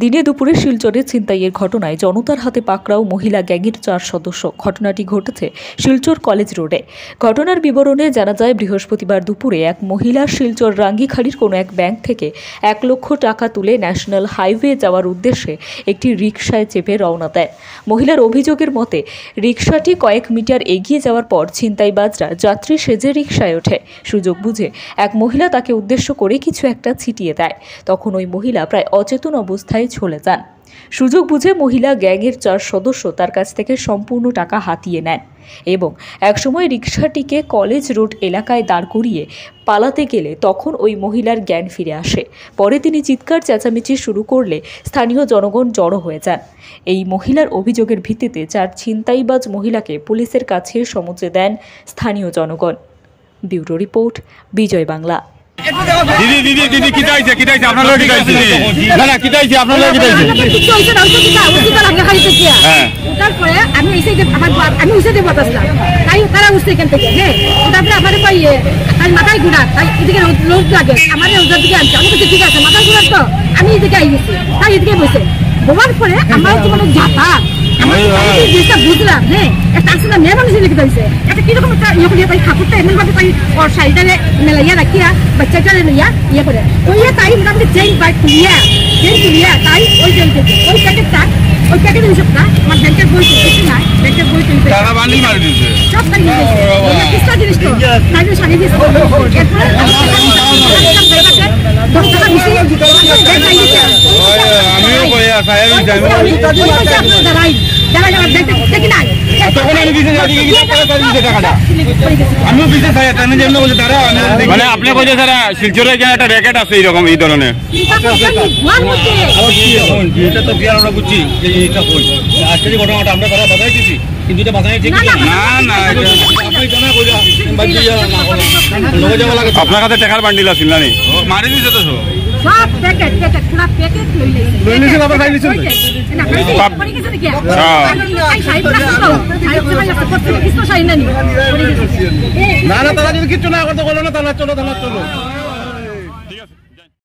দিনে দুপুরে শিলচরে ছিনতাইয়ের ঘটনায় জনতার হাতে পাকড়াও মহিলা গ্যাংয়ের 4 সদস্য। ঘটনাটি ঘটেছে শিলচর কলেজ রোডে। ঘটনার বিবরণে জানা যায়, বৃহস্পতিবার দুপুরে এক মহিলা শিলচর রাঙ্গিখাড়ির কোনো এক ব্যাংক থেকে 1 লক্ষ টাকা তুলে ন্যাশনাল হাইওয়ে যাওয়ার উদ্দেশ্যে একটি রিকশায় চেপে রওনা দেন। মহিলার অভিযোগের মতে, রিকশাটি কয়েক মিটার এগিয়ে যাওয়ার পর ছিনতাইবাজরা যাত্রী সেজে রিকশায় ওঠে। সুযোগ বুঝে এক মহিলা তাকে উদ্দেশ্য করে কিছু একটা ছিটিয়ে দেয়। তখন ওই মহিলা প্রায় অচেতন অবস্থায় চলে যান। সুযোগ বুঝে মহিলা গ্যাংয়ের 4 সদস্য তার কাছ থেকে সম্পূর্ণ টাকা হাতিয়ে নেন এবং একসময় রিকশাটিকে কলেজ রোড এলাকায় দাঁড় করিয়ে পালাতে গেলে তখন ওই মহিলার জ্ঞান ফিরে আসে। পরে তিনি চিৎকার চেঁচামেচি শুরু করলে স্থানীয় জনগণ জড়ো হয়ে যান। এই মহিলার অভিযোগের ভিত্তিতে 4 ছিনতাইবাজ মহিলাকে পুলিশের কাছে সমুচে দেন স্থানীয় জনগণ। ব্যুরো রিপোর্ট, বিজয় বাংলা। দিদি দিদি দিদি কি চাইছে আপনার লোক কি চাইছে না না কি চাইছে আপনার লোক কি চাইছে কিছু হইছে না হইছে কি ওটা লাগা খাইছে কি হ্যাঁ তারপরে আমি এসে যে আমি এসে যে বতাসলাম তাই তারা উঠছে এখান থেকে হ্যাঁ তারপরে আমারে পাইয়ে তাই মাথায় ঘুরা তাই এদিকে লোক লাগে আমারে ওদের দিকে আনছে আমি তো ঠিক আছে মাথায় ঘুরা তো আমি এদিকে আই গেছি তাই এদিকে বসে বোবার পরে আমার তো মানে জাতা আমি যেটা বুঝলাম হ্যাঁ একটা আসলে মেয়ে মানুষ দেখতে দিয়েছে এটা কিরকম একটা ইয়ে করে তাই ঠাকুরটা এমন ভাবে তাই ওর সাইডে মেলাইয়া রাখিয়া বাচ্চাটা নিয়া ইয়ে করে ওই তাই মোটামুটি চেইন বাইক তুলিয়া তাই ওই প্যাকেটটা ওই প্যাকেটের হিসাবটা আমার ব্যাংকের বই তুলছে না ব্যাংকের বই তুলছে টাকা বান্ডিল মারি দিয়েছে সব তাই কিস্তা জিনিস তো তাই সারি দিয়েছে আমিও কইয়া সাহেব যাইবো মানে আপনি কইছে তারা শিলচরে একটা র্যাকেট আছে এরকম এই ধরনের বুঝছি ঘটনাটা আমরা তারা বাধাই দিচ্ছি কিন্তু এটা বাধাই ঠিক না না আপনার কাছে টাকার বান্ডিল আছিল না মারি দিছে তো সব প্যাকেট পুরো প্যাকেট লই লইছে বাবা খাই দিছেন না না তারা যদি কিছু না করতে বলো না তাহলে চলো